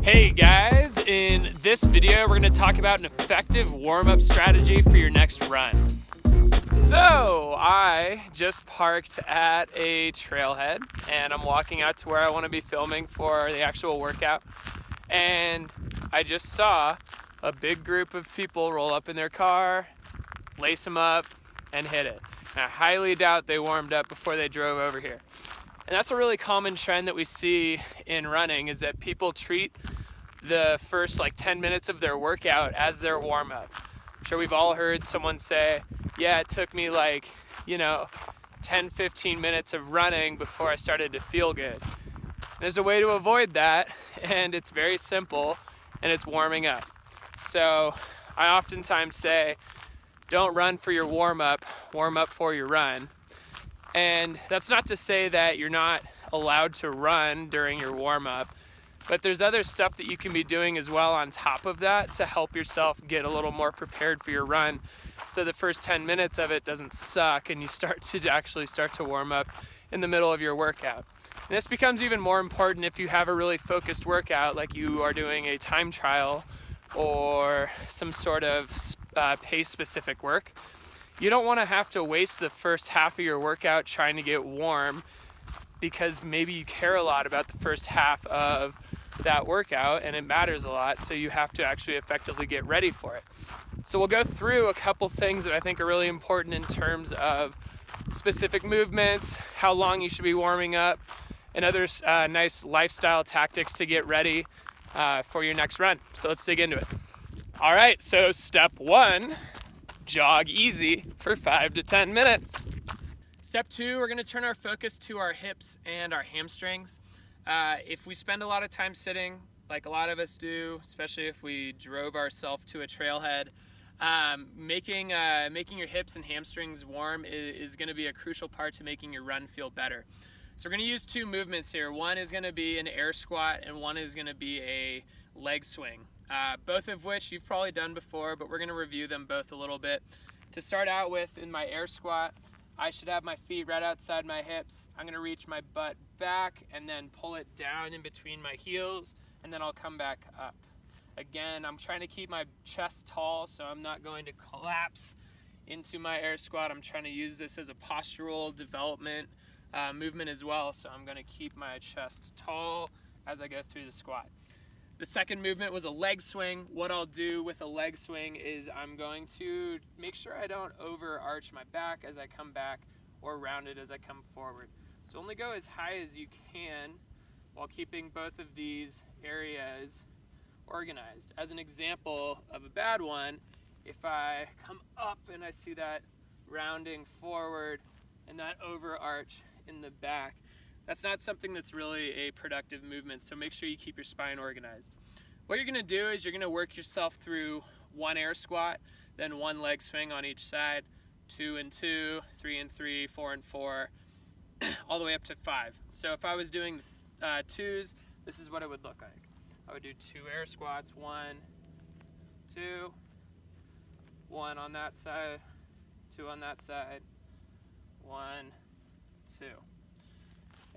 Hey guys, in this video we're going to talk about an effective warm-up strategy for your next run. So I just parked at a trailhead and I'm walking out to where I want to be filming for the actual workout, and I just saw a big group of people roll up in their car, lace them up, and hit it. And I highly doubt they warmed up before they drove over here. And that's a really common trend that we see in running, is that people treat the first 10 minutes of their workout as their warm-up. I'm sure we've all heard someone say, yeah, it took me 10-15 minutes of running before I started to feel good. There's a way to avoid that, and it's very simple, and it's warming up. So I oftentimes say, don't run for your warm-up, warm up for your run. And that's not to say that you're not allowed to run during your warm-up, but there's other stuff that you can be doing as well on top of that to help yourself get a little more prepared for your run, so the first 10 minutes of it doesn't suck and you start to warm up in the middle of your workout. And this becomes even more important if you have a really focused workout, like you are doing a time trial or some sort of pace-specific work. You don't want to have to waste the first half of your workout trying to get warm, because maybe you care a lot about the first half of that workout and it matters a lot, so you have to actually effectively get ready for it. So we'll go through a couple things that I think are really important in terms of specific movements, how long you should be warming up, and other nice lifestyle tactics to get ready for your next run. So let's dig into it. All right, so step one, jog easy for 5 to 10 minutes. Step two, we're going to turn our focus to our hips and our hamstrings. If we spend a lot of time sitting, like a lot of us do, especially if we drove ourselves to a trailhead, making your hips and hamstrings warm is going to be a crucial part to making your run feel better. So we're going to use two movements here. One is going to be an air squat and one is going to be a leg swing. Both of which you've probably done before, but we're going to review them both a little bit. To start out with, in my air squat, I should have my feet right outside my hips. I'm going to reach my butt back and then pull it down in between my heels, and then I'll come back up. Again, I'm trying to keep my chest tall, so I'm not going to collapse into my air squat. I'm trying to use this as a postural development movement as well, so I'm going to keep my chest tall as I go through the squat. The second movement was a leg swing. What I'll do with a leg swing is I'm going to make sure I don't overarch my back as I come back or round it as I come forward. So only go as high as you can while keeping both of these areas organized. As an example of a bad one, if I come up and I see that rounding forward and that overarch in the back, that's not something that's really a productive movement, so make sure you keep your spine organized. What you're going to do is you're going to work yourself through one air squat, then one leg swing on each side, 2 and 2, 3 and 3, 4 and 4, all the way up to 5. So if I was doing twos, this is what it would look like. I would do 2 air squats, 1, 2, 1 on that side, 2 on that side, 1, 2.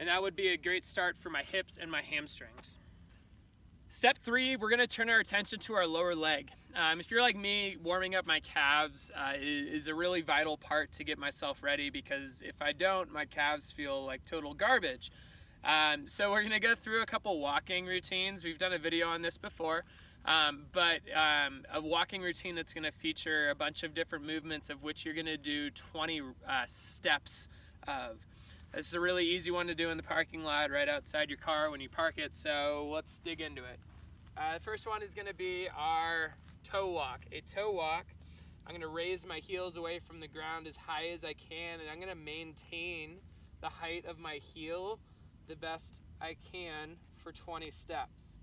And that would be a great start for my hips and my hamstrings. Step 3, we're going to turn our attention to our lower leg. If you're like me, warming up my calves is a really vital part to get myself ready, because if I don't, my calves feel like total garbage. So we're going to go through a couple walking routines. We've done a video on this before, but a walking routine that's going to feature a bunch of different movements, of which you're going to do 20 steps of. This is a really easy one to do in the parking lot right outside your car when you park it, so let's dig into it. The first one is going to be our toe walk. A toe walk, I'm going to raise my heels away from the ground as high as I can, and I'm going to maintain the height of my heel the best I can for 20 steps.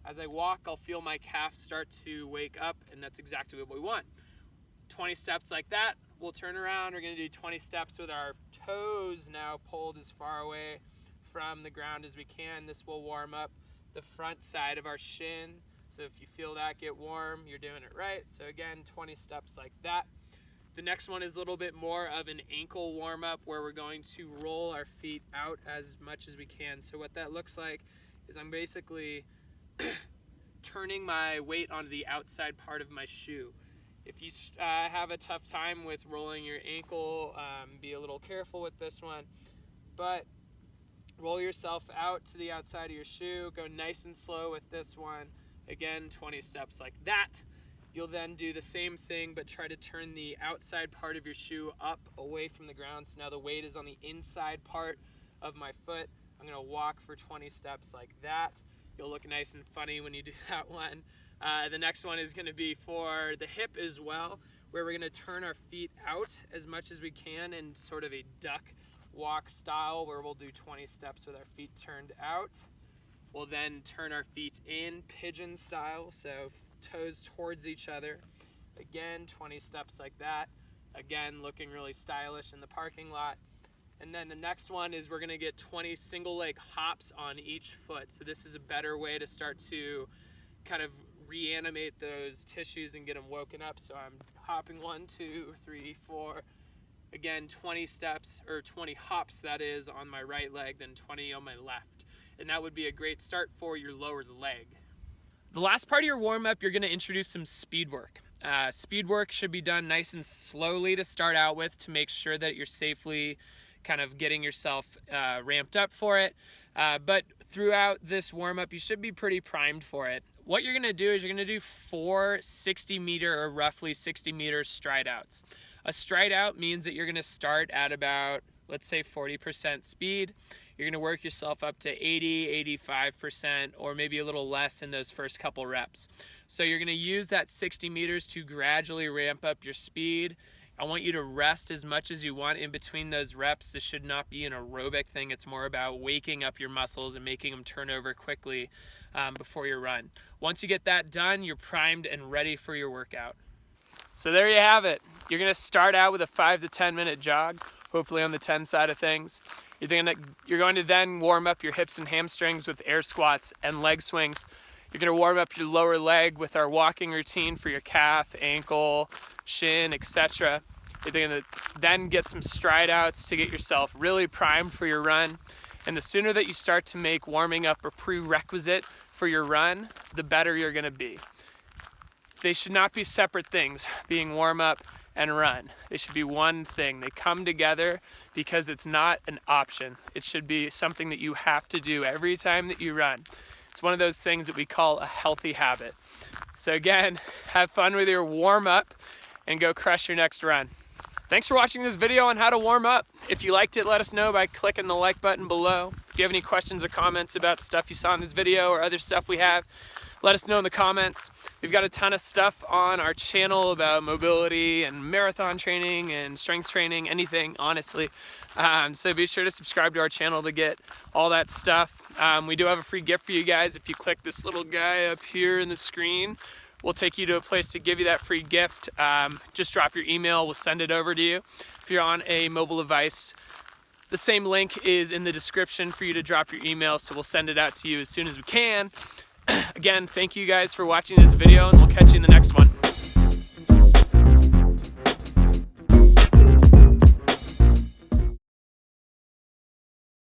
As I walk, I'll feel my calves start to wake up, and that's exactly what we want. 20 steps like that. We'll turn around. We're going to do 20 steps with our toes now pulled as far away from the ground as we can. This will warm up the front side of our shin. So if you feel that get warm, you're doing it right. So again, 20 steps like that. The next one is a little bit more of an ankle warm-up, where we're going to roll our feet out as much as we can. So what that looks like is I'm basically turning my weight onto the outside part of my shoe. If you have a tough time with rolling your ankle, be a little careful with this one. But roll yourself out to the outside of your shoe. Go nice and slow with this one. Again, 20 steps like that. You'll then do the same thing, but try to turn the outside part of your shoe up away from the ground. So now the weight is on the inside part of my foot. I'm gonna walk for 20 steps like that. You'll look nice and funny when you do that one. The next one is gonna be for the hip as well, where we're gonna turn our feet out as much as we can in sort of a duck walk style, where we'll do 20 steps with our feet turned out. We'll then turn our feet in pigeon style, so toes towards each other. Again, 20 steps like that. Again, looking really stylish in the parking lot. And then the next one is we're gonna get 20 single leg hops on each foot. So this is a better way to start to kind of reanimate those tissues and get them woken up. So I'm hopping 1, 2, 3, 4. Again, 20 steps, or 20 hops that is, on my right leg, then 20 on my left. And that would be a great start for your lower leg. The last part of your warm-up, you're gonna introduce some speed work. Speed work should be done nice and slowly to start out with, to make sure that you're safely kind of getting yourself ramped up for it. But throughout this warm-up, you should be pretty primed for it. What you're gonna do is you're gonna do 4 60-meter or roughly 60-meter stride outs. A stride out means that you're gonna start at about, let's say, 40% speed. You're gonna work yourself up to 80, 85%, or maybe a little less in those first couple reps. So you're gonna use that 60 meters to gradually ramp up your speed. I want you to rest as much as you want in between those reps. This should not be an aerobic thing. It's more about waking up your muscles and making them turn over quickly before your run. Once you get that done, you're primed and ready for your workout. So there you have it. You're gonna start out with a 5 to 10 minute jog, hopefully on the 10 side of things. You're going to then warm up your hips and hamstrings with air squats and leg swings. You're gonna warm up your lower leg with our walking routine for your calf, ankle, shin, etc. You're gonna then get some stride outs to get yourself really primed for your run. And the sooner that you start to make warming up a prerequisite for your run, the better you're gonna be. They should not be separate things, being warm up and run. They should be one thing. They come together because it's not an option. It should be something that you have to do every time that you run. It's one of those things that we call a healthy habit. So again, have fun with your warm up and go crush your next run. Thanks for watching this video on how to warm up. If you liked it, let us know by clicking the like button below. If you have any questions or comments about stuff you saw in this video or other stuff we have, let us know in the comments. We've got a ton of stuff on our channel about mobility and marathon training and strength training, anything, honestly. So be sure to subscribe to our channel to get all that stuff. We do have a free gift for you guys. If you click this little guy up here in the screen, we'll take you to a place to give you that free gift. Just drop your email, we'll send it over to you. If you're on a mobile device, the same link is in the description for you to drop your email, so we'll send it out to you as soon as we can. Again, thank you guys for watching this video, and we'll catch you in the next one.